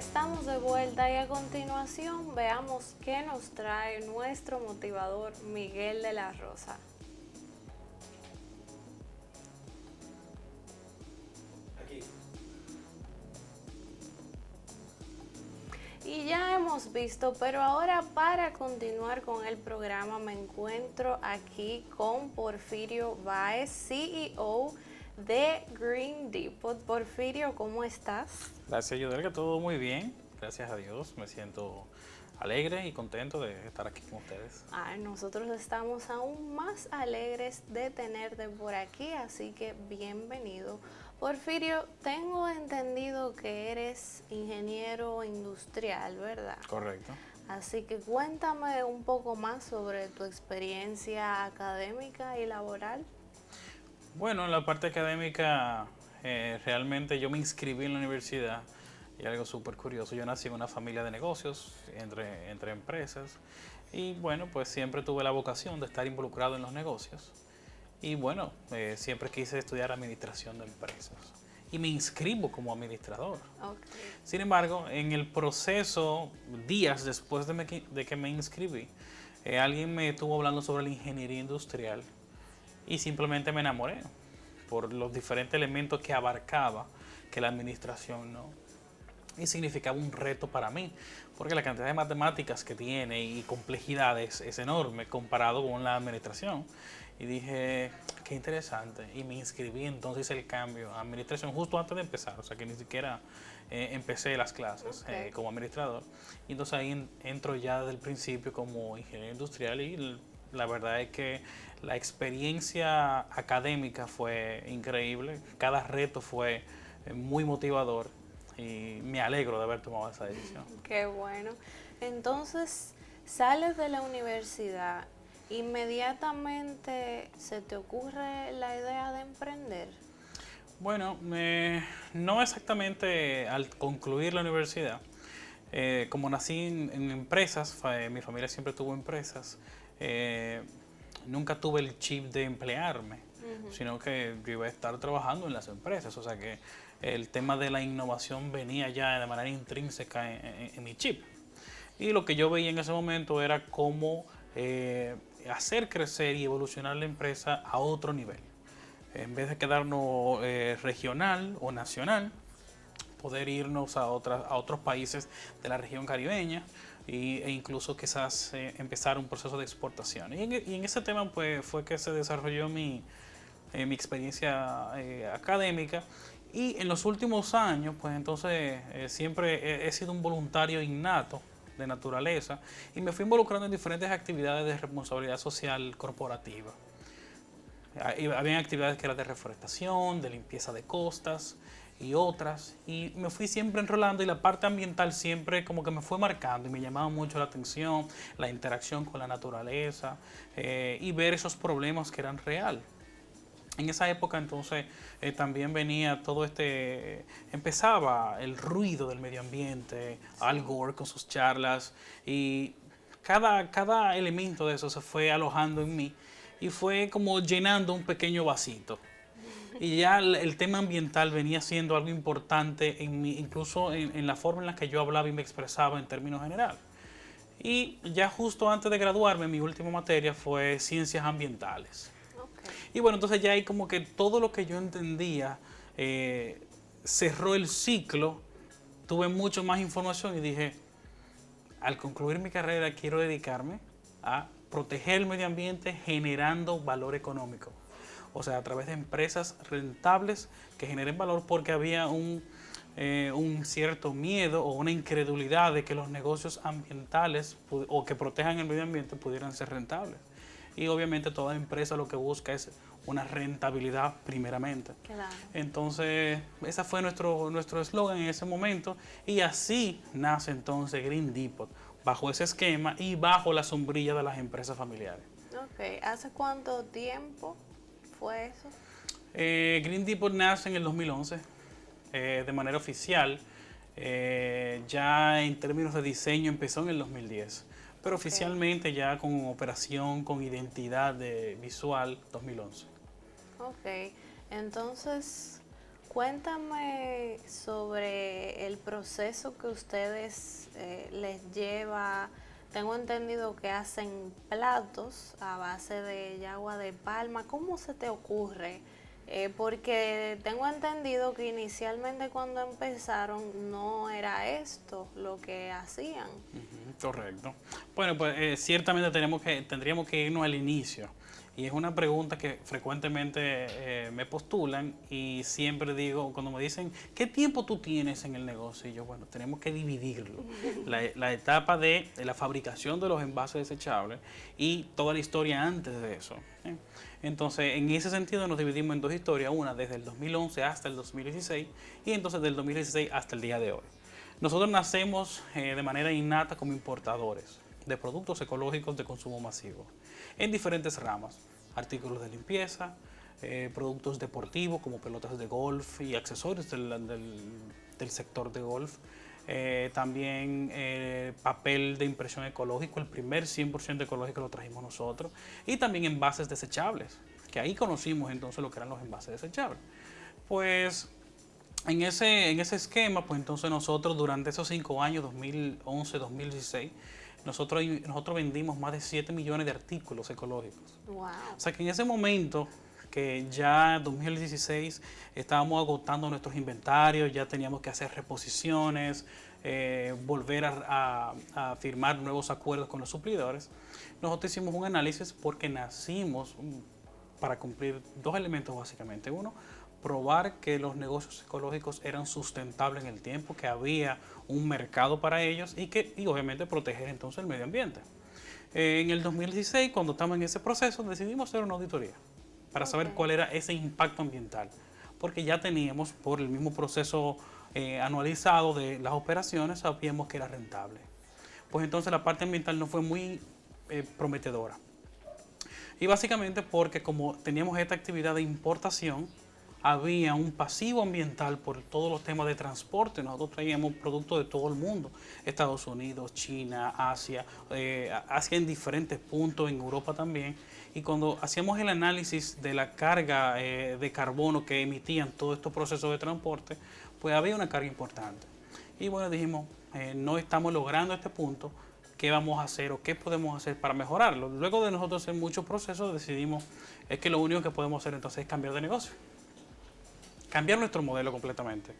estamos de vuelta y a continuación veamos qué nos trae nuestro motivador Miguel de la Rosa. Aquí. Y ya hemos visto, pero ahora para continuar con el programa me encuentro aquí con Porfirio Báez, CEO de Green Depot. Porfirio, ¿cómo estás? Gracias, Yodelka, todo muy bien. Gracias a Dios, me siento alegre y contento de estar aquí con ustedes. Nosotros estamos aún más alegres de tenerte por aquí, así que bienvenido. Porfirio, tengo entendido que eres ingeniero industrial, ¿verdad? Correcto. Así que cuéntame un poco más sobre tu experiencia académica y laboral. Bueno, en la parte académica, realmente yo me inscribí en la universidad y algo súper curioso. Yo nací en una familia de negocios, entre empresas, y bueno, pues siempre tuve la vocación de estar involucrado en los negocios. Y bueno, siempre quise estudiar administración de empresas y me inscribo como administrador. Okay. Sin embargo, en el proceso, días después de que me inscribí, alguien me estuvo hablando sobre la ingeniería industrial y simplemente me enamoré por los diferentes elementos que abarcaba que la administración no. Y significaba un reto para mí, porque la cantidad de matemáticas que tiene y complejidades es enorme comparado con la administración. Y dije, qué interesante. Y me inscribí, entonces hice el cambio a administración justo antes de empezar, o sea que ni siquiera empecé las clases como administrador. Y entonces ahí entro ya desde el principio como ingeniero industrial y la verdad es que la experiencia académica fue increíble, cada reto fue muy motivador y me alegro de haber tomado esa decisión. Qué bueno. Entonces, sales de la universidad, inmediatamente se te ocurre la idea de emprender. Bueno, no exactamente al concluir la universidad. Como nací en empresas, mi familia siempre tuvo empresas, nunca tuve el chip de emplearme, sino que yo iba a estar trabajando en las empresas. O sea que el tema de la innovación venía ya de manera intrínseca en mi chip. Y lo que yo veía en ese momento era cómo hacer crecer y evolucionar la empresa a otro nivel. En vez de quedarnos regional o nacional, poder irnos a otros países de la región caribeña e incluso quizás empezar un proceso de exportación. Y en ese tema pues, fue que se desarrolló mi experiencia académica. Y en los últimos años, pues entonces siempre he sido un voluntario innato de naturaleza y me fui involucrando en diferentes actividades de responsabilidad social corporativa. Había actividades que eran de reforestación, de limpieza de costas y otras, y me fui siempre enrolando y la parte ambiental siempre como que me fue marcando y me llamaba mucho la atención, la interacción con la naturaleza y ver esos problemas que eran real. En esa época entonces también venía empezaba el ruido del medio ambiente, Al Gore con sus charlas y cada elemento de eso se fue alojando en mí y fue como llenando un pequeño vasito. Y ya el tema ambiental venía siendo algo importante en mí, incluso en la forma en la que yo hablaba y me expresaba en términos generales. Y ya justo antes de graduarme, mi última materia fue ciencias ambientales. Okay. Y bueno, entonces ya ahí como que todo lo que yo entendía cerró el ciclo, tuve mucho más información y dije, al concluir mi carrera quiero dedicarme a proteger el medio ambiente generando valor económico. O sea, a través de empresas rentables que generen valor porque había un cierto miedo o una incredulidad de que los negocios ambientales o que protejan el medio ambiente pudieran ser rentables. Y obviamente toda empresa lo que busca es una rentabilidad primeramente. Claro. Entonces, ese fue nuestro eslogan en ese momento y así nace entonces Green Depot, bajo ese esquema y bajo la sombrilla de las empresas familiares. Ok, ¿hace cuánto tiempo fue eso? Green Depot nace en el 2011 de manera oficial. Ya en términos de diseño empezó en el 2010, pero oficialmente ya con operación, con identidad visual, 2011. Ok, entonces, Cuéntame sobre el proceso que ustedes les lleva. Tengo entendido que hacen platos a base de yagua de palma. ¿Cómo se te ocurre? Porque tengo entendido que inicialmente cuando empezaron no era esto lo que hacían. Correcto. Bueno, pues ciertamente tendríamos que irnos al inicio. Y es una pregunta que frecuentemente me postulan y siempre digo, cuando me dicen, ¿qué tiempo tú tienes en el negocio? Y yo, bueno, tenemos que dividirlo. La etapa de la fabricación de los envases desechables y toda la historia antes de eso. Entonces, en ese sentido nos dividimos en dos historias, una desde el 2011 hasta el 2016 y entonces del 2016 hasta el día de hoy. Nosotros nacemos de manera innata como importadores de productos ecológicos de consumo masivo en diferentes ramas, artículos de limpieza, productos deportivos como pelotas de golf y accesorios del sector de golf, también papel de impresión ecológico, el primer 100% ecológico lo trajimos nosotros, y también envases desechables, que ahí conocimos entonces lo que eran los envases desechables. Pues en ese esquema, pues entonces nosotros durante esos 5 años, 2011-2016, nosotros vendimos más de 7 millones de artículos ecológicos. Wow. O sea que en ese momento, que ya en 2016 estábamos agotando nuestros inventarios, ya teníamos que hacer reposiciones, volver a firmar nuevos acuerdos con los suplidores, nosotros hicimos un análisis porque nacimos para cumplir dos elementos básicamente. Uno, probar que los negocios ecológicos eran sustentables en el tiempo, que había un mercado para ellos y obviamente proteger entonces el medio ambiente. En el 2016, cuando estamos en ese proceso, decidimos hacer una auditoría para saber cuál era ese impacto ambiental, porque ya teníamos, por el mismo proceso anualizado de las operaciones, sabíamos que era rentable. Pues entonces la parte ambiental no fue muy prometedora. Y básicamente porque como teníamos esta actividad de importación, había un pasivo ambiental por todos los temas de transporte. Nosotros traíamos productos de todo el mundo, Estados Unidos, China, Asia, Asia en diferentes puntos, en Europa también. Y cuando hacíamos el análisis de la carga de carbono que emitían todos estos procesos de transporte, pues había una carga importante. Y bueno, dijimos, no estamos logrando este punto, ¿qué vamos a hacer o qué podemos hacer para mejorarlo? Luego de nosotros hacer muchos procesos, decidimos que lo único que podemos hacer entonces es cambiar de negocio. Cambiar nuestro modelo completamente,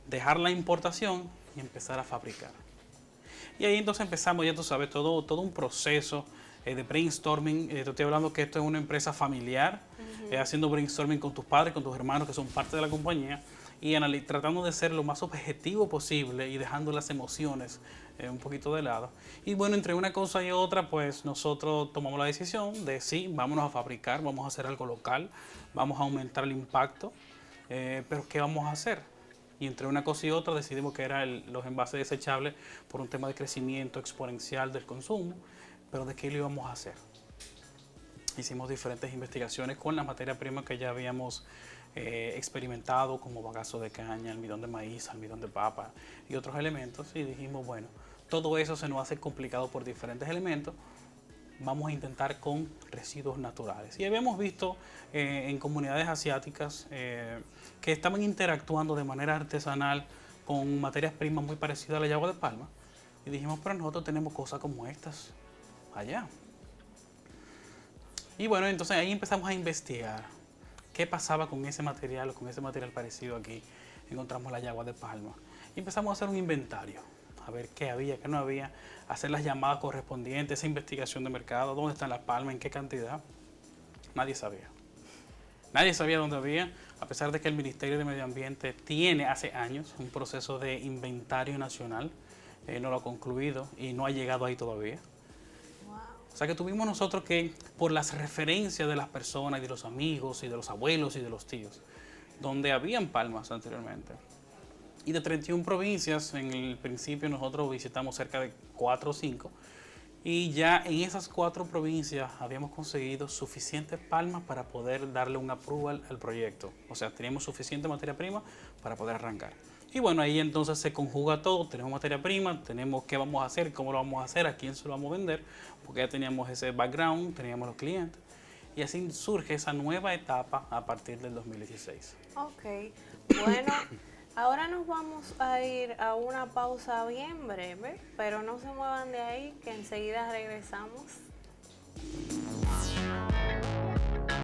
dejar la importación y empezar a fabricar. Y ahí entonces empezamos, ya tú sabes, todo un proceso de brainstorming. Te estoy hablando que esto es una empresa familiar, haciendo brainstorming con tus padres, con tus hermanos que son parte de la compañía y tratando de ser lo más objetivo posible y dejando las emociones un poquito de lado. Y bueno, entre una cosa y otra, pues nosotros tomamos la decisión de sí, vámonos a fabricar, vamos a hacer algo local, vamos a aumentar el impacto. Pero ¿qué vamos a hacer? Y entre una cosa y otra decidimos que eran los envases desechables por un tema de crecimiento exponencial del consumo, pero ¿de qué lo íbamos a hacer? Hicimos diferentes investigaciones con la materia prima que ya habíamos experimentado, como bagazo de caña, almidón de maíz, almidón de papa y otros elementos, y dijimos, bueno, todo eso se nos hace complicado por diferentes elementos, vamos a intentar con residuos naturales. Y habíamos visto en comunidades asiáticas que estaban interactuando de manera artesanal con materias primas muy parecidas a la yagua de palma. Y dijimos, pero nosotros tenemos cosas como estas allá. Y bueno, entonces ahí empezamos a investigar qué pasaba con ese material o con ese material parecido aquí. Encontramos la yagua de palma. Y empezamos a hacer un inventario, a ver qué había, qué no había, hacer las llamadas correspondientes, esa investigación de mercado, dónde están las palmas, en qué cantidad. Nadie sabía. Nadie sabía dónde había, a pesar de que el Ministerio de Medio Ambiente tiene hace años un proceso de inventario nacional, no lo ha concluido y no ha llegado ahí todavía. Wow. O sea que tuvimos nosotros que, por las referencias de las personas y de los amigos y de los abuelos y de los tíos, donde habían palmas anteriormente, y de 31 provincias, en el principio nosotros visitamos cerca de 4 o 5, y ya en esas 4 provincias habíamos conseguido suficientes palmas para poder darle un approval al proyecto. O sea, teníamos suficiente materia prima para poder arrancar. Y bueno, ahí entonces se conjuga todo, tenemos materia prima, tenemos qué vamos a hacer, cómo lo vamos a hacer, a quién se lo vamos a vender, porque ya teníamos ese background, teníamos los clientes. y así surge esa nueva etapa a partir del 2016. Ok, bueno, ahora nos vamos a ir a una pausa bien breve, pero no se muevan de ahí, que enseguida regresamos.